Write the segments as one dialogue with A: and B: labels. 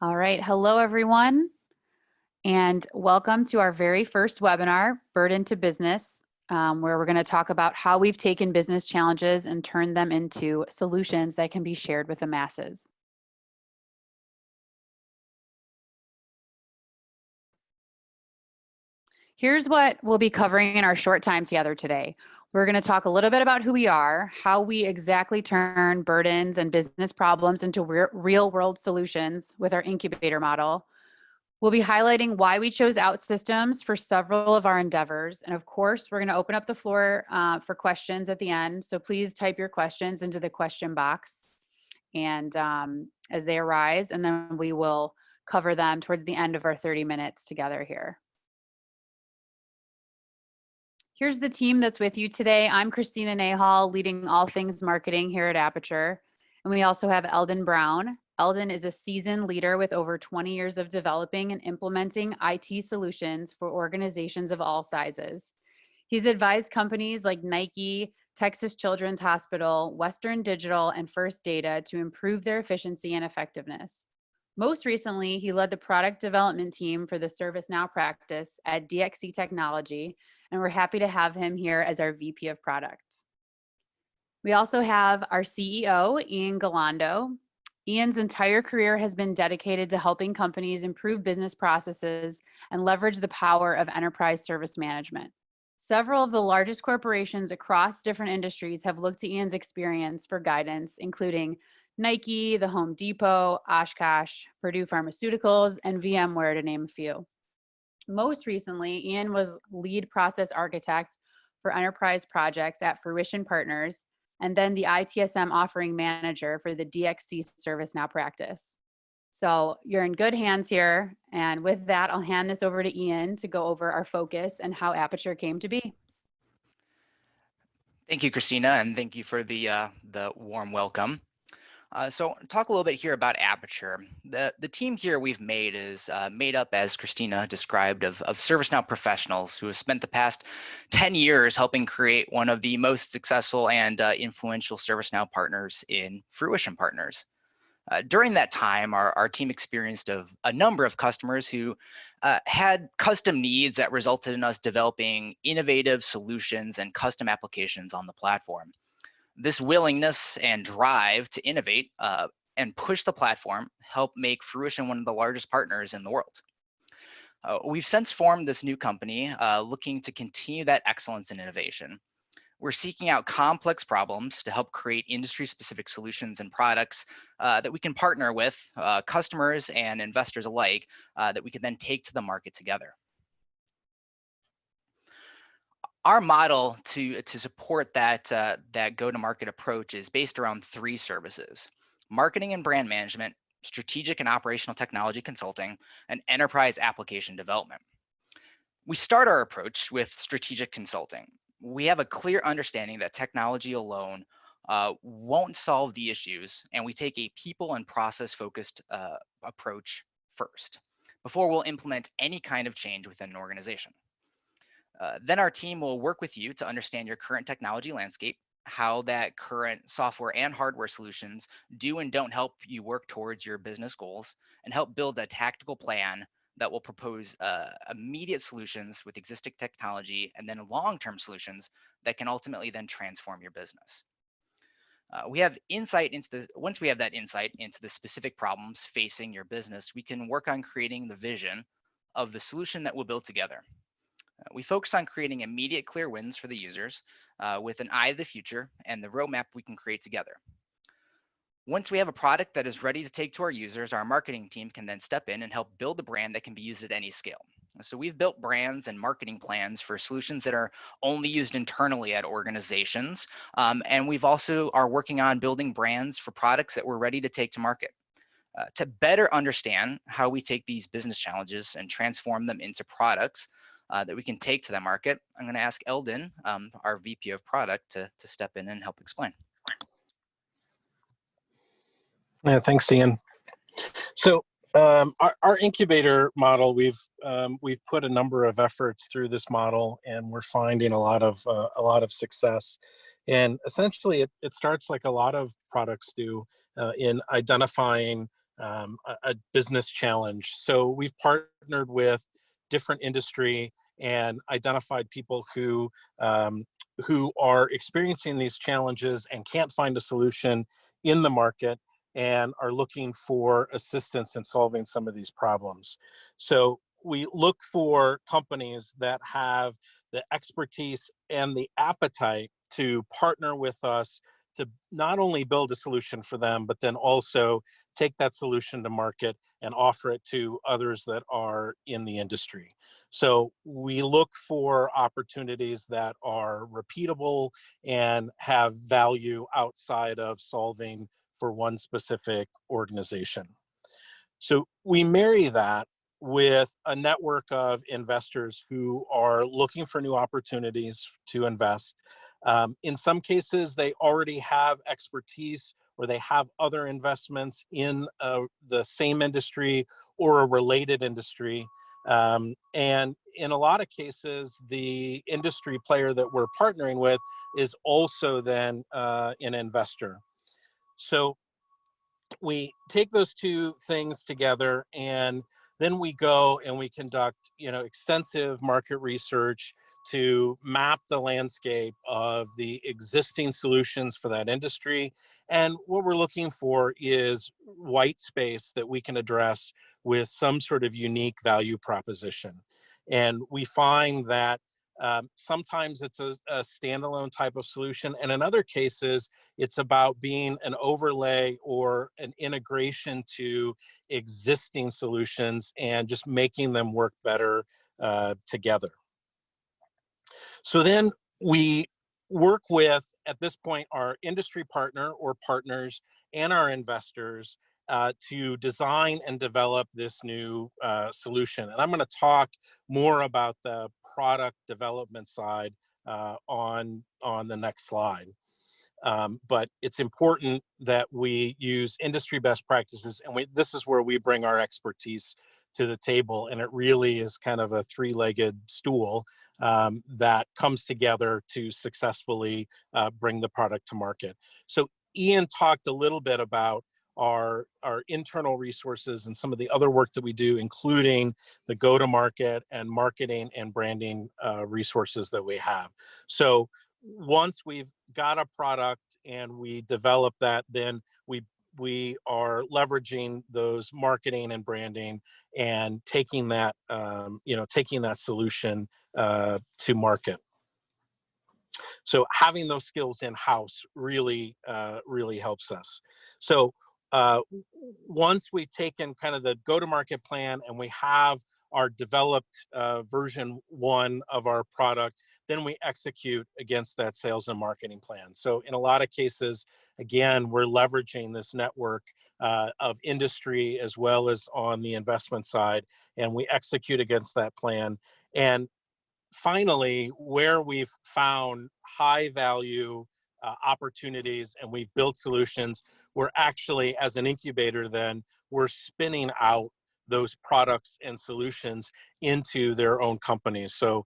A: All right, hello everyone, and welcome to our very first webinar, Burden to Business, where we're going to talk about how we've taken business challenges and turned them into solutions that can be shared with the masses. Here's what we'll be covering in our short time together today. We're going to talk a little bit about who we are, how we exactly turn burdens and business problems into real world solutions with our incubator model. We'll be highlighting why we chose OutSystems for several of our endeavors. And of course, we're going to open up the floor for questions at the end. So please type your questions into the question box and as they arise, and then we will cover them towards the end of our 30 minutes together here. Here's the team that's with you today. I'm Christina Nahal, leading all things marketing here at Appature. And we also have Eldon Brown. Eldon is a seasoned leader with over 20 years of developing and implementing IT solutions for organizations of all sizes. He's advised companies like Nike, Texas Children's Hospital, Western Digital, and First Data to improve their efficiency and effectiveness. Most recently, he led the product development team for the ServiceNow practice at DXC Technology, and we're happy to have him here as our VP of Product. We also have our CEO, Ian Galando. Ian's entire career has been dedicated to helping companies improve business processes and leverage the power of enterprise service management. Several of the largest corporations across different industries have looked to Ian's experience for guidance, including Nike, the Home Depot, Oshkosh, Purdue Pharmaceuticals, and VMware, to name a few. Most recently, Ian was lead process architect for enterprise projects at Fruition Partners, and then the ITSM offering manager for the DXC ServiceNow practice. So you're in good hands here. And with that, I'll hand this over to Ian to go over our focus and how Appature came to be.
B: Thank you, Christina, and thank you for the warm welcome. So talk a little bit here about Appature. The team here we've made is made up, as Christina described, of ServiceNow professionals who have spent the past 10 years helping create one of the most successful and influential ServiceNow partners in Fruition Partners. During that time, our team experienced a number of customers who had custom needs that resulted in us developing innovative solutions and custom applications on the platform. This willingness and drive to innovate and push the platform helped make Fruition one of the largest partners in the world. We've since formed this new company looking to continue that excellence in innovation. We're seeking out complex problems to help create industry-specific solutions and products that we can partner with customers and investors alike that we can then take to the market together. Our model to support that go-to-market approach is based around three services: marketing and brand management, strategic and operational technology consulting, and enterprise application development. We start our approach with strategic consulting. We have a clear understanding that technology alone won't solve the issues, and we take a people and process-focused approach first before we'll implement any kind of change within an organization. Then our team will work with you to understand your current technology landscape, how that current software and hardware solutions do and don't help you work towards your business goals, and help build a tactical plan that will propose immediate solutions with existing technology and then long-term solutions that can ultimately then transform your business. We have insight into once we have that insight into the specific problems facing your business, we can work on creating the vision of the solution that we'll build together. We focus on creating immediate clear wins for the users with an eye to the future and the roadmap we can create together. Once we have a product that is ready to take to our users, our marketing team can then step in and help build a brand that can be used at any scale. So we've built brands and marketing plans for solutions that are only used internally at organizations. And we've also are working on building brands for products that we're ready to take to market. To better understand how we take these business challenges and transform them into products that we can take to the market, I'm going to ask Eldon, our VP of Product, to step in and help explain.
C: Yeah, thanks, Ian. So our incubator model, we've put a number of efforts through this model, and we're finding a lot of success. And essentially, it starts like a lot of products do in identifying a business challenge. So we've partnered with different industry and identified people who are experiencing these challenges and can't find a solution in the market and are looking for assistance in solving some of these problems. So we look for companies that have the expertise and the appetite to partner with us to not only build a solution for them, but then also take that solution to market and offer it to others that are in the industry. So we look for opportunities that are repeatable and have value outside of solving for one specific organization. So we marry that with a network of investors who are looking for new opportunities to invest. In some cases, they already have expertise or they have other investments in the same industry or a related industry. And in a lot of cases, the industry player that we're partnering with is also then an investor. So we take those two things together, and then we go and we conduct extensive market research to map the landscape of the existing solutions for that industry. And what we're looking for is white space that we can address with some sort of unique value proposition. And we find that sometimes it's a standalone type of solution, and in other cases, it's about being an overlay or an integration to existing solutions and just making them work better together. So then we work with, at this point, our industry partner or partners and our investors to design and develop this new solution. And I'm going to talk more about the product development side on the next slide. But it's important that we use industry best practices, and this is where we bring our expertise to the table, and it really is kind of a three-legged stool that comes together to successfully bring the product to market. So Ian talked a little bit about our internal resources and some of the other work that we do, including the go-to-market and marketing and branding resources that we have. So once we've got a product and we develop that, then we are leveraging those marketing and branding and taking that taking that solution to market. So having those skills in-house really helps us. So once we've taken kind of the go-to-market plan and we have our developed version 1 of our product, then we execute against that sales and marketing plan. So in a lot of cases, again, we're leveraging this network of industry as well as on the investment side, and we execute against that plan. And finally, where we've found high value opportunities and we've built solutions, we're actually, as an incubator, then we're spinning out those products and solutions into their own companies. So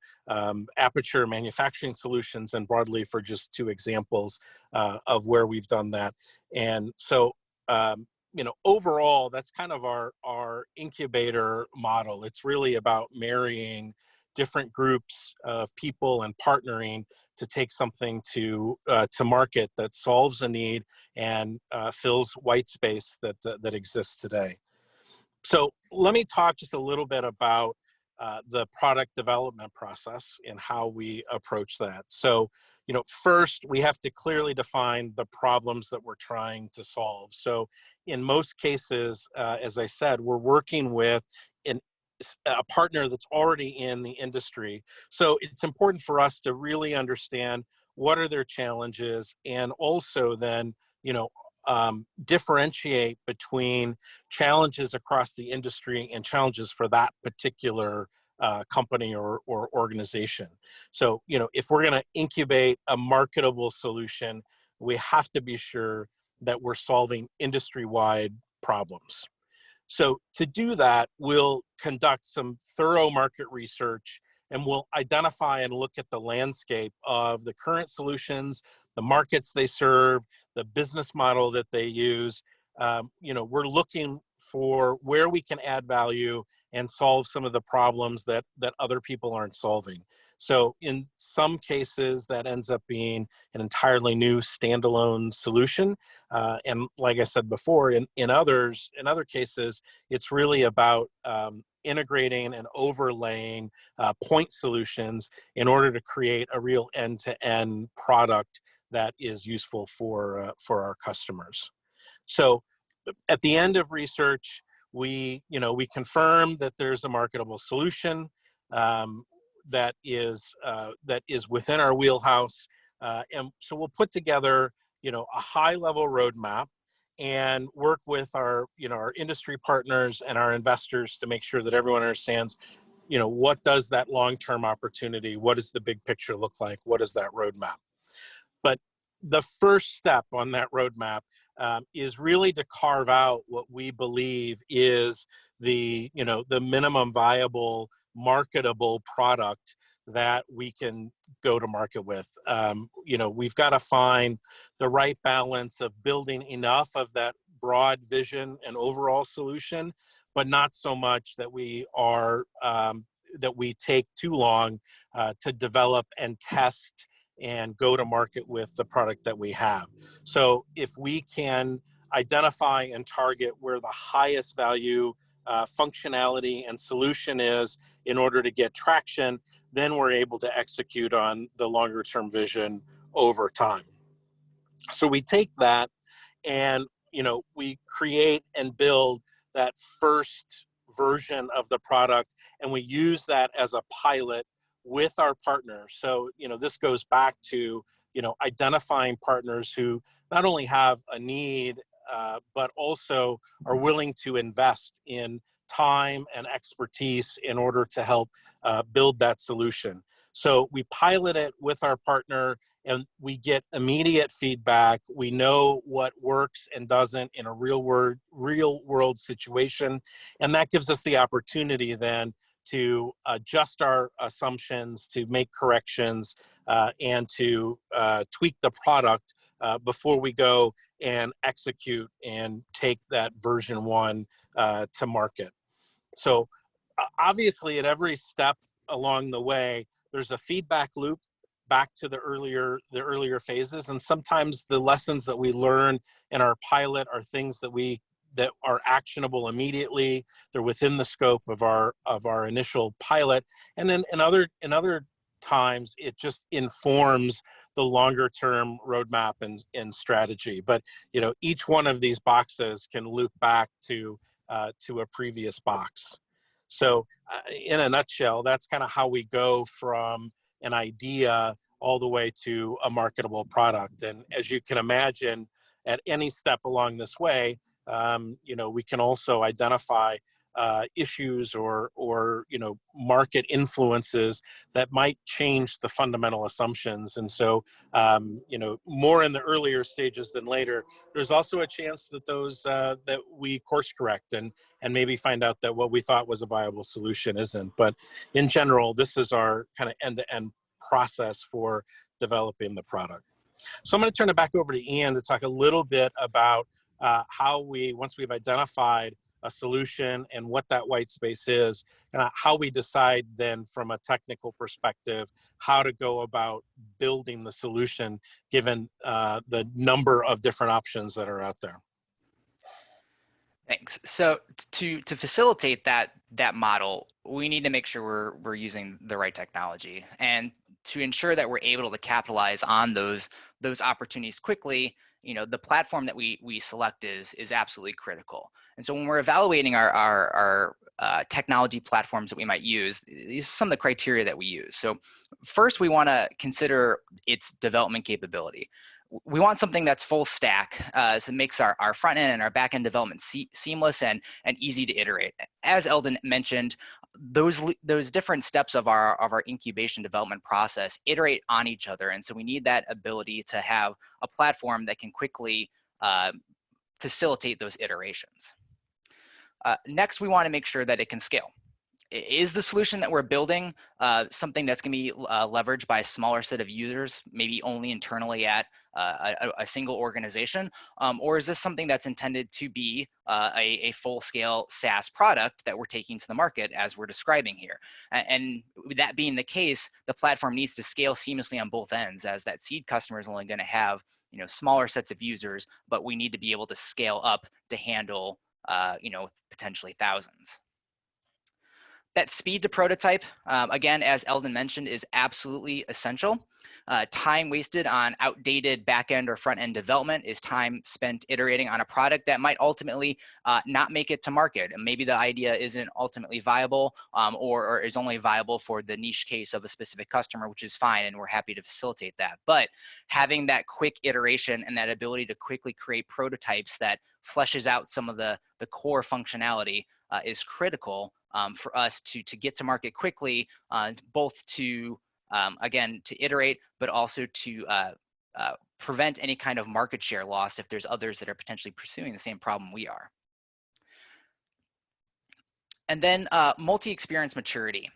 C: Appature Manufacturing Solutions and Broadleaf are just two examples of where we've done that. And so overall, that's kind of our incubator model. It's really about marrying different groups of people and partnering to take something to market that solves a need and fills white space that exists today. So let me talk just a little bit about the product development process and how we approach that. So, first we have to clearly define the problems that we're trying to solve. So in most cases, as I said, we're working with a partner that's already in the industry. So it's important for us to really understand what are their challenges, and also then, differentiate between challenges across the industry and challenges for that particular company or organization. So, if we're going to incubate a marketable solution, we have to be sure that we're solving industry-wide problems. So to do that, we'll conduct some thorough market research, and we'll identify and look at the landscape of the current solutions, the markets they serve, the business model that they use. We're looking for where we can add value and solve some of the problems that other people aren't solving. So in some cases, that ends up being an entirely new standalone solution. And like I said before, in other cases, it's really about integrating and overlaying point solutions in order to create a real end-to-end product that is useful for our customers. So at the end of research, we confirm that there's a marketable solution that is within our wheelhouse, and so we'll put together a high-level roadmap and work with our industry partners and our investors to make sure that everyone understands what does that long-term opportunity, what does the big picture look like, what is that roadmap. But the first step on that roadmap is really to carve out what we believe is the minimum viable marketable product that we can go to market with. We've got to find the right balance of building enough of that broad vision and overall solution, but not so much that we take too long to develop and test and go to market with the product that we have. So if we can identify and target where the highest value functionality and solution is in order to get traction, then we're able to execute on the longer term vision over time. So we take that and we create and build that first version of the product, and we use that as a pilot with our partners. So this goes back to identifying partners who not only have a need but also are willing to invest in time and expertise in order to help build that solution. So we pilot it with our partner and we get immediate feedback. We know what works and doesn't in a real world situation. And that gives us the opportunity then to adjust our assumptions, to make corrections, and to tweak the product before we go and execute and take that version 1 to market. So obviously at every step along the way, there's a feedback loop back to the earlier phases. And sometimes the lessons that we learn in our pilot are things that are actionable immediately. They're within the scope of our initial pilot. And then in other times, it just informs the longer term roadmap and strategy. But each one of these boxes can loop back to a previous box. So in a nutshell, that's kind of how we go from an idea all the way to a marketable product. And as you can imagine, at any step along this way, we can also identify issues or market influences that might change the fundamental assumptions. And so more in the earlier stages than later, there's also a chance that those that we course correct and maybe find out that what we thought was a viable solution isn't. But in general, this is our kind of end-to-end process for developing the product. So I'm going to turn it back over to Ian to talk a little bit about how once we've identified a solution and what that white space is, how we decide then from a technical perspective how to go about building the solution given the number of different options that are out there.
B: Thanks. So to facilitate that model, we need to make sure we're using the right technology, and to ensure that we're able to capitalize on those opportunities quickly. The platform that we select is absolutely critical. And so when we're evaluating our technology platforms that we might use, these are some of the criteria that we use. So first, we want to consider its development capability. We want something that's full stack, so it makes our front end and our back end development seamless and easy to iterate. As Eldon mentioned, those different steps of our incubation development process iterate on each other, and so we need that ability to have a platform that can quickly facilitate those iterations. Next, we want to make sure that it can scale. Is the solution that we're building something that's going to be leveraged by a smaller set of users, maybe only internally at a single organization? Or is this something that's intended to be a full-scale SaaS product that we're taking to the market as we're describing here? And with that being the case, the platform needs to scale seamlessly on both ends, as that seed customer is only going to have smaller sets of users, but we need to be able to scale up to handle potentially thousands. That speed to prototype, again, as Eldon mentioned, is absolutely essential. Time wasted on outdated back-end or front-end development is time spent iterating on a product that might ultimately not make it to market. And maybe the idea isn't ultimately viable or is only viable for the niche case of a specific customer, which is fine, and we're happy to facilitate that. But having that quick iteration and that ability to quickly create prototypes that fleshes out some of the core functionality is critical for us to get to market quickly, both to, again, to iterate, but also to prevent any kind of market share loss if there's others that are potentially pursuing the same problem we are. And then multi-experience maturity.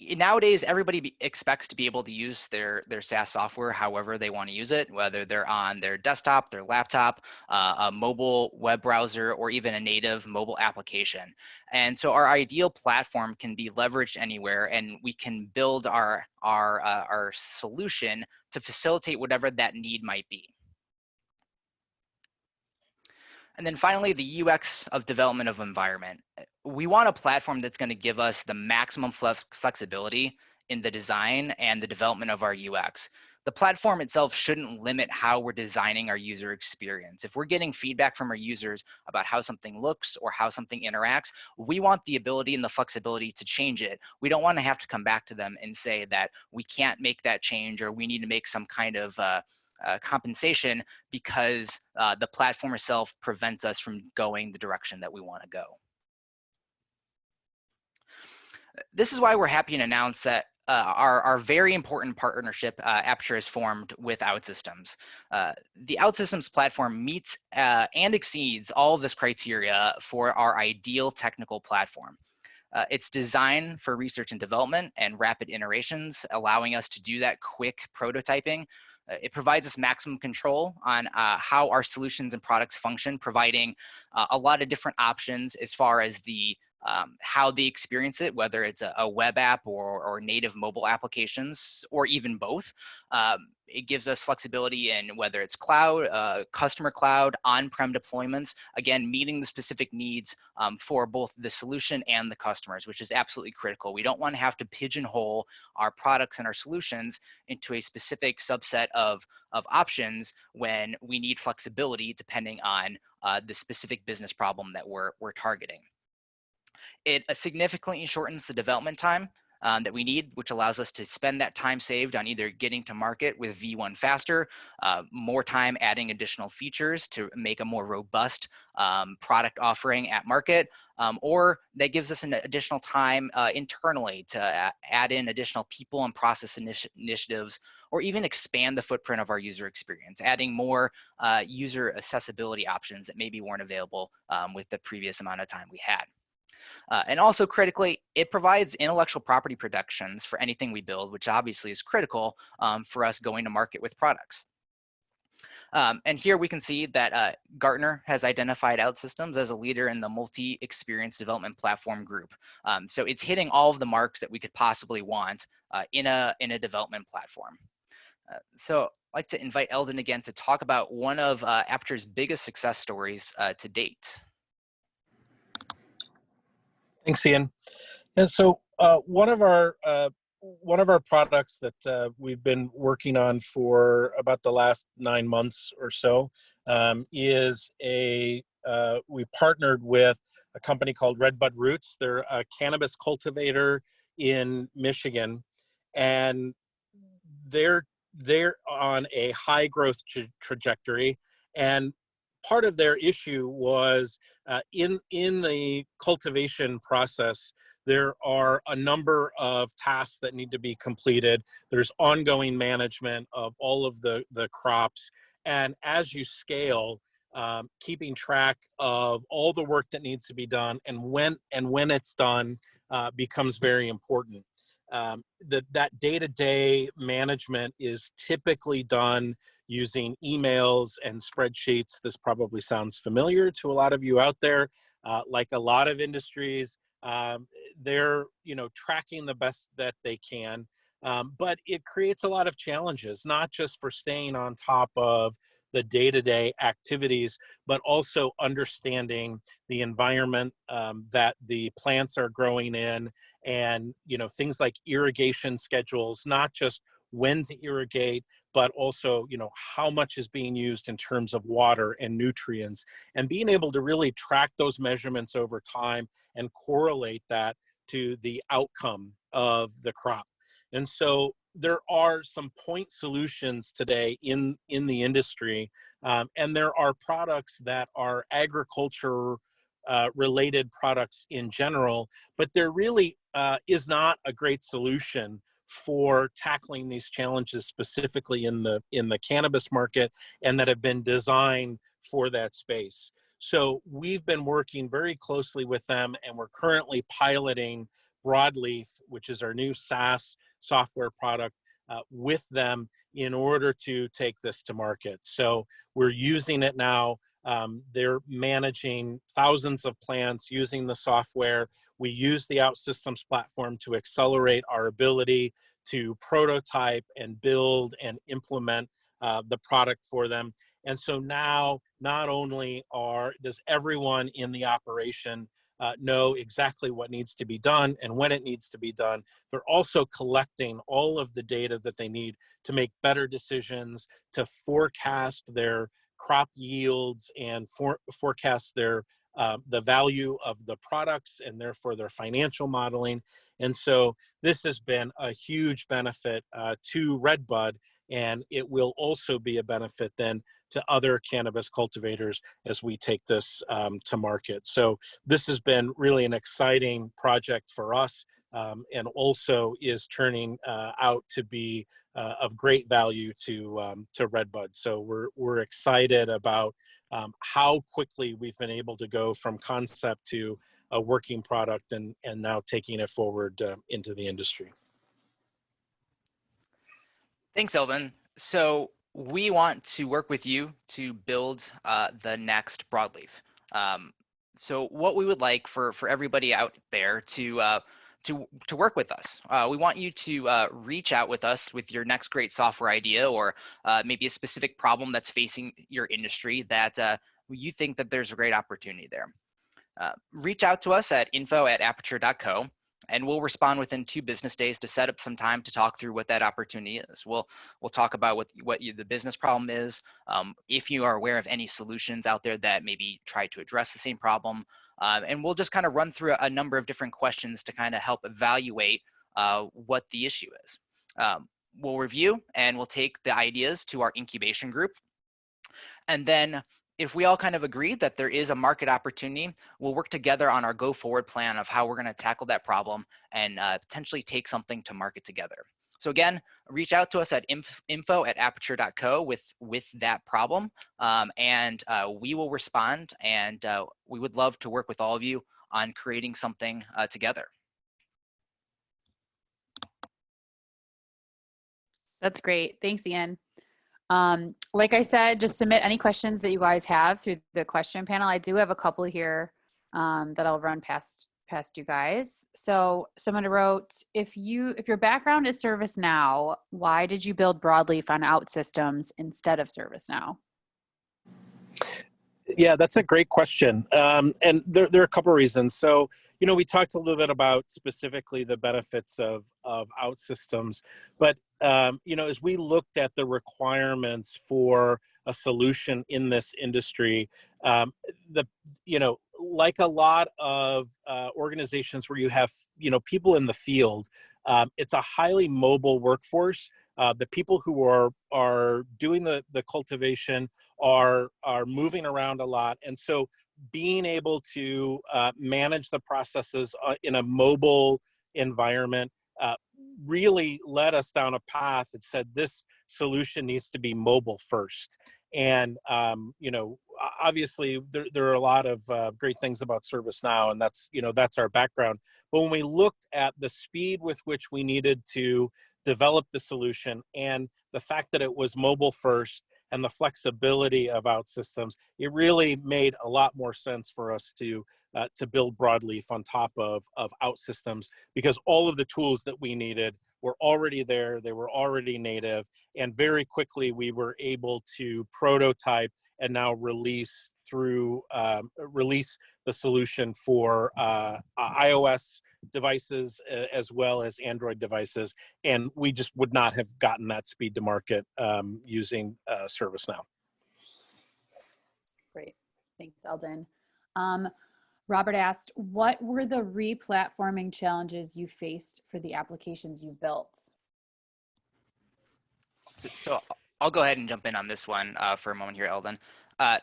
B: Nowadays, everybody expects to be able to use their SaaS software however they want to use it, whether they're on their desktop, their laptop, a mobile web browser, or even a native mobile application. And so our ideal platform can be leveraged anywhere, and we can build our solution to facilitate whatever that need might be. And then finally, the UX of development of environment. We want a platform that's going to give us the maximum flexibility in the design and the development of our UX. The platform itself shouldn't limit how we're designing our user experience. If we're getting feedback from our users about how something looks or how something interacts, we want the ability and the flexibility to change it. We don't want to have to come back to them and say that we can't make that change, or we need to make some kind of compensation because the platform itself prevents us from going the direction that we want to go. This is why we're happy to announce that our very important partnership Appature has formed with OutSystems. The OutSystems platform meets and exceeds all of this criteria for our ideal technical platform. It's designed for research and development and rapid iterations, allowing us to do that quick prototyping. It provides us maximum control on how our solutions and products function, providing a lot of different options as far as the how they experience it, whether it's a web app or native mobile applications, or even both. It gives us flexibility in whether it's cloud, customer cloud, on-prem deployments, again, meeting the specific needs for both the solution and the customers, which is absolutely critical. We don't want to have to pigeonhole our products and our solutions into a specific subset of options when we need flexibility depending on the specific business problem that we're targeting. It significantly shortens the development time that we need, which allows us to spend that time saved on either getting to market with V1 faster, more time adding additional features to make a more robust product offering at market, or that gives us an additional time internally to add in additional people and process initiatives, or even expand the footprint of our user experience, adding more user accessibility options that maybe weren't available with the previous amount of time we had. And also critically, it provides intellectual property protections for anything we build, which obviously is critical for us going to market with products. And here we can see that Gartner has identified OutSystems as a leader in the multi-experience development platform group. So it's hitting all of the marks that we could possibly want in a development platform. So I'd like to invite Eldon again to talk about one of Appature's biggest success stories to date.
C: Thanks, Ian. And so one of our products that we've been working on for about the last 9 months or so is we partnered with a company called Redbud Roots. They're a cannabis cultivator in Michigan, and they're on a high growth trajectory. And part of their issue was in the cultivation process, there are a number of tasks that need to be completed. There's ongoing management of all of the crops. And as you scale, keeping track of all the work that needs to be done and when it's done becomes very important. That day-to-day management is typically done using emails and spreadsheets. This probably sounds familiar to a lot of you out there. Like a lot of industries, they're tracking the best that they can, but it creates a lot of challenges, not just for staying on top of the day-to-day activities, but also understanding the environment that the plants are growing in, and things like irrigation schedules, not just when to irrigate, but also how much is being used in terms of water and nutrients, and being able to really track those measurements over time and correlate that to the outcome of the crop. And so there are some point solutions today in the industry, and there are products that are agriculture related products in general, but there really is not a great solution for tackling these challenges specifically in the cannabis market, and that have been designed for that space. So we've been working very closely with them, and we're currently piloting Broadleaf, which is our new SaaS software product, with them in order to take this to market. So we're using it now. They're managing thousands of plants using the software. We use the OutSystems platform to accelerate our ability to prototype and build and implement the product for them. And so now, not only does everyone in the operation know exactly what needs to be done and when it needs to be done, they're also collecting all of the data that they need to make better decisions, to forecast their crop yields and forecast their the value of the products, and therefore their financial modeling. And so this has been a huge benefit to Redbud, and it will also be a benefit then to other cannabis cultivators as we take this to market. So this has been really an exciting project for us, and also is turning out to be of great value to Redbud. So we're excited about how quickly we've been able to go from concept to a working product, and now taking it forward into the industry.
B: Thanks, Eldon. So we want to work with you to build the next Broadleaf. So what we would like for everybody out there to work with us. We want you to reach out with us with your next great software idea, or maybe a specific problem that's facing your industry that you think that there's a great opportunity there. Reach out to us at info@appature.co, and we'll respond within 2 business days to set up some time to talk through what that opportunity is. We'll talk about what the business problem is, if you are aware of any solutions out there that maybe try to address the same problem, and we'll just kind of run through a number of different questions to kind of help evaluate what the issue is. We'll review, and we'll take the ideas to our incubation group, and then if we all kind of agree that there is a market opportunity, we'll work together on our go forward plan of how we're going to tackle that problem and potentially take something to market together. So again, reach out to us at info@appature.co with that problem, and we will respond, and we would love to work with all of you on creating something together.
A: That's great. Thanks, Ian. Like I said, just submit any questions that you guys have through the question panel. I do have a couple here that I'll run past you guys. So someone wrote, if your background is ServiceNow, why did you build Broadleaf on OutSystems instead of ServiceNow?
C: Yeah, that's a great question. And there are a couple of reasons. So, we talked a little bit about specifically the benefits of OutSystems, but, as we looked at the requirements for a solution in this industry, like a lot of organizations where you have, people in the field, it's a highly mobile workforce. The people who are doing the cultivation are moving around a lot, and so being able to manage the processes in a mobile environment really led us down a path that said this solution needs to be mobile first. And, you know, obviously there are a lot of great things about ServiceNow, and that's, you know, that's our background. But when we looked at the speed with which we needed to develop the solution and the fact that it was mobile first and the flexibility of OutSystems, it really made a lot more sense for us to build Broadleaf on top of OutSystems, because all of the tools that we needed were already there, they were already native, and very quickly we were able to prototype and now release the solution for iOS devices as well as Android devices, and we just would not have gotten that speed to market using ServiceNow.
A: Great, thanks, Eldon. Robert asked, what were the re-platforming challenges you faced for the applications you built?
B: So I'll go ahead and jump in on this one for a moment here, Eldon.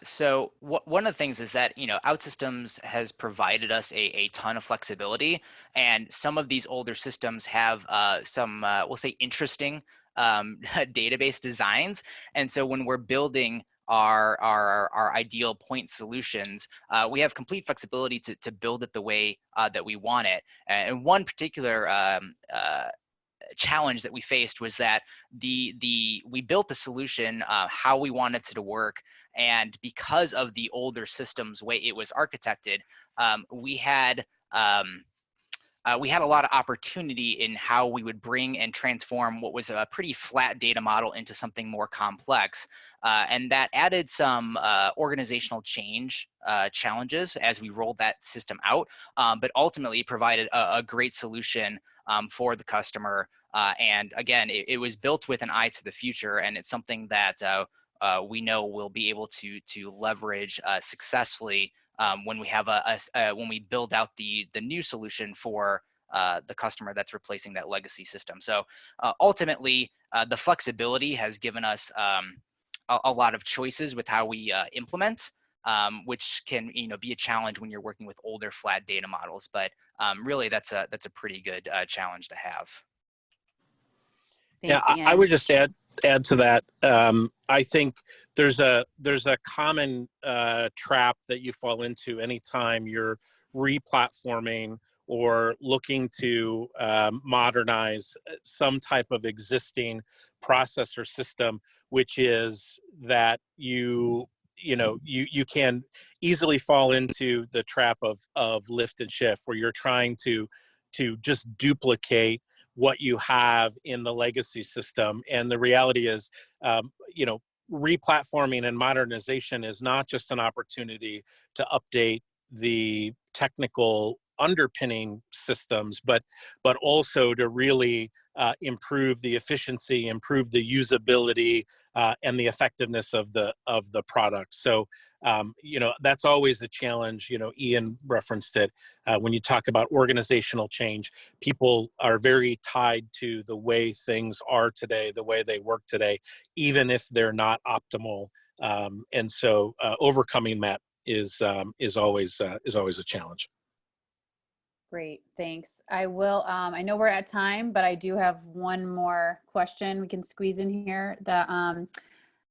B: So one of the things is that, you know, OutSystems has provided us a ton of flexibility, and some of these older systems have some, we'll say, interesting database designs. And so when we're building our ideal point solutions, we have complete flexibility to build it the way that we want it. And one particular challenge that we faced was that we built the solution how we wanted it to work, and because of the older systems way it was architected, we had a lot of opportunity in how we would bring and transform what was a pretty flat data model into something more complex. And that added some organizational change challenges as we rolled that system out, but ultimately provided a great solution for the customer. And again, it was built with an eye to the future, and it's something that we know we'll be able to leverage successfully when we have when we build out the new solution for the customer that's replacing that legacy system. So ultimately, the flexibility has given us a lot of choices with how we implement, which can, you know, be a challenge when you're working with older flat data models. But really, that's a pretty good challenge to have.
A: Thanks,
C: Yeah,
A: Ian.
C: I would just add to that. I think there's a common trap that you fall into anytime you're re-platforming or looking to modernize some type of existing process or system, which is that you can easily fall into the trap of lift and shift, where you're trying to just duplicate what you have in the legacy system. And the reality is, re-platforming and modernization is not just an opportunity to update the technical underpinning systems, but also to really improve the efficiency, improve the usability, and the effectiveness of the product. So that's always a challenge. Ian referenced it. When you talk about organizational change, people are very tied to the way things are today, the way they work today, even if they're not optimal. And so overcoming that is always a challenge.
A: Great, thanks. I will, I know we're at time, but I do have one more question we can squeeze in here.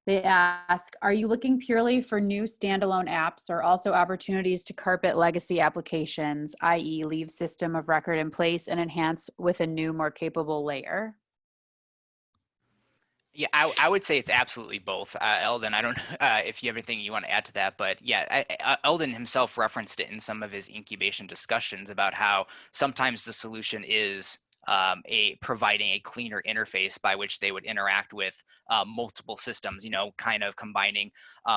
A: They ask, are you looking purely for new standalone apps or also opportunities to carpet legacy applications, i.e. leave system of record in place and enhance with a new, more capable layer?
B: Yeah, I would say it's absolutely both. Eldon, I don't know if you have anything you want to add to that, but yeah, Eldon himself referenced it in some of his incubation discussions about how sometimes the solution is providing a cleaner interface by which they would interact with multiple systems, kind of combining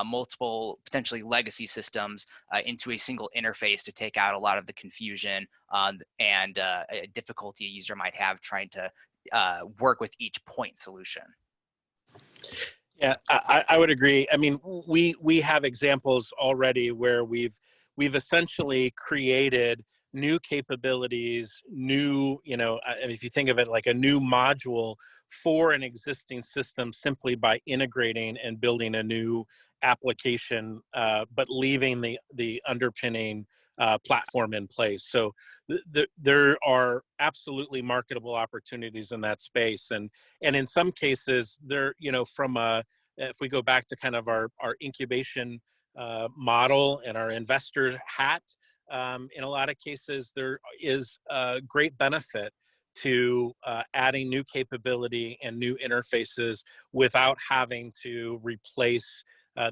B: multiple potentially legacy systems into a single interface to take out a lot of the confusion and difficulty a user might have trying to work with each point solution.
C: Yeah, I would agree. I mean, we have examples already where we've essentially created new capabilities, new, if you think of it like a new module for an existing system simply by integrating and building a new application, but leaving the underpinning platform in place. So there are absolutely marketable opportunities in that space. And in some cases, if we go back to kind of our incubation model and our investor hat, in a lot of cases, there is a great benefit to adding new capability and new interfaces without having to replace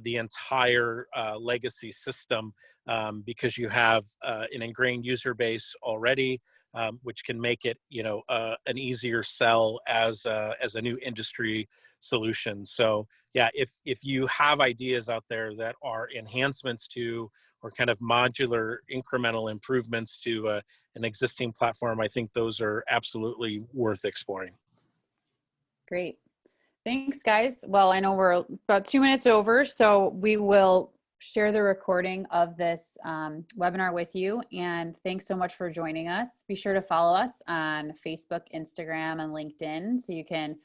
C: the entire legacy system, because you have an ingrained user base already, which can make it, an easier sell as a new industry solution. So yeah, if you have ideas out there that are enhancements to or kind of modular incremental improvements to an existing platform, I think those are absolutely worth exploring.
A: Great. Thanks, guys. Well, I know we're about 2 minutes over, so we will share the recording of this webinar with you. And thanks so much for joining us. Be sure to follow us on Facebook, Instagram, and LinkedIn so you can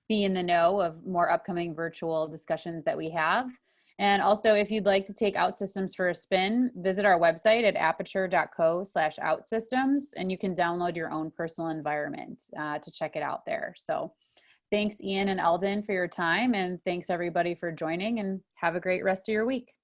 A: be in the know of more upcoming virtual discussions that we have. And also, if you'd like to take OutSystems for a spin, visit our website at appature.co/OutSystems, and you can download your own personal environment to check it out there. So thanks, Ian and Eldon, for your time, and thanks everybody for joining, and have a great rest of your week.